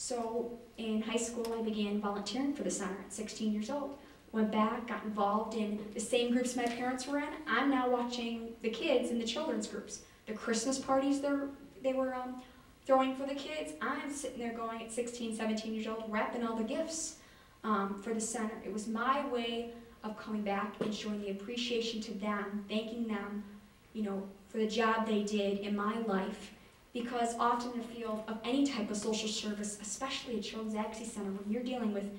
So in high school, I began volunteering for the center at 16 years old. Went back, got involved in the same groups my parents were in. I'm now watching the kids in the children's groups. The Christmas parties they were throwing for the kids, I'm sitting there going at 16, 17 years old, wrapping all the gifts for the center. It was my way of coming back and showing the appreciation to them, thanking them, for the job they did in my life. Because often in the field of any type of social service, especially a children's advocacy center, when you're dealing with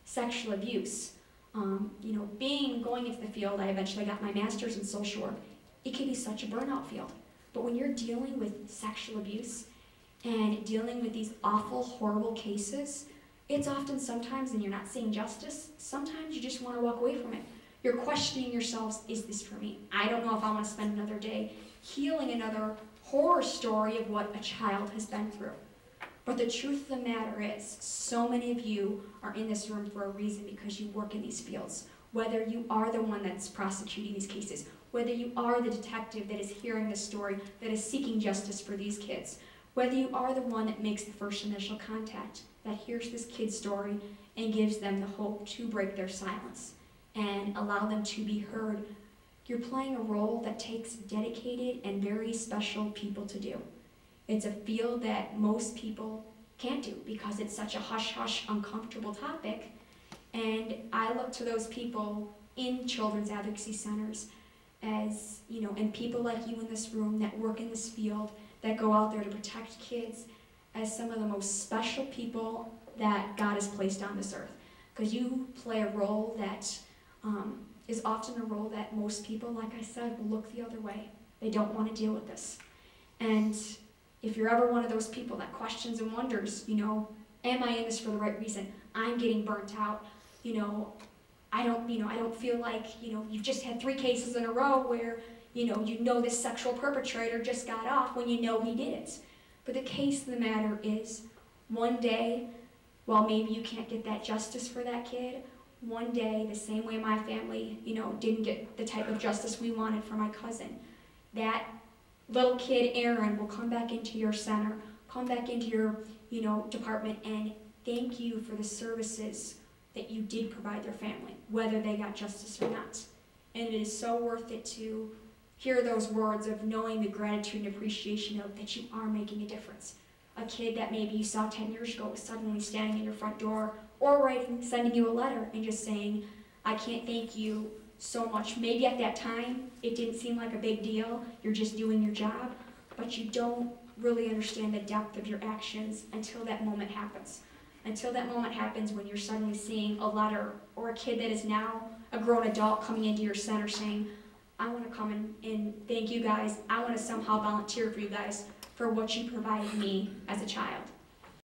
sexual abuse, going into the field, I eventually got my master's in social work. It can be such a burnout field. But when you're dealing with sexual abuse and dealing with these awful, horrible cases, it's often sometimes, and you're not seeing justice, sometimes you just want to walk away from it. You're questioning yourselves, is this for me? I don't know if I want to spend another day healing another horror story of what a child has been through. But the truth of the matter is, so many of you are in this room for a reason, because you work in these fields. Whether you are the one that's prosecuting these cases, whether you are the detective that is hearing the story, that is seeking justice for these kids, whether you are the one that makes the first initial contact, that hears this kid's story and gives them the hope to break their silence and allow them to be heard, you're playing a role that takes dedicated and very special people to do. It's a field that most people can't do because it's such a hush-hush, uncomfortable topic. And I look to those people in children's advocacy centers as, and people like you in this room that work in this field, that go out there to protect kids, as some of the most special people that God has placed on this earth. Because you play a role that is often a role that most people, like I said, will look the other way. They don't want to deal with this. And if you're ever one of those people that questions and wonders, am I in this for the right reason? I'm getting burnt out. I don't feel like, you've just had 3 cases in a row where, this sexual perpetrator just got off when he did it. But the case of the matter is, one day, while maybe you can't get that justice for that kid, one day, the same way my family, didn't get the type of justice we wanted for my cousin, that little kid, Erin, will come back into your center, come back into your, department, and thank you for the services that you did provide their family, whether they got justice or not. And it is so worth it to hear those words of knowing the gratitude and appreciation of that you are making a difference. A kid that maybe you saw 10 years ago was suddenly standing in your front door or sending you a letter and just saying, I can't thank you so much. Maybe at that time, it didn't seem like a big deal. You're just doing your job, but you don't really understand the depth of your actions until that moment happens. Until that moment happens when you're suddenly seeing a letter or a kid that is now a grown adult coming into your center saying, I want to come and thank you guys. I want to somehow volunteer for you guys for what you provided me as a child.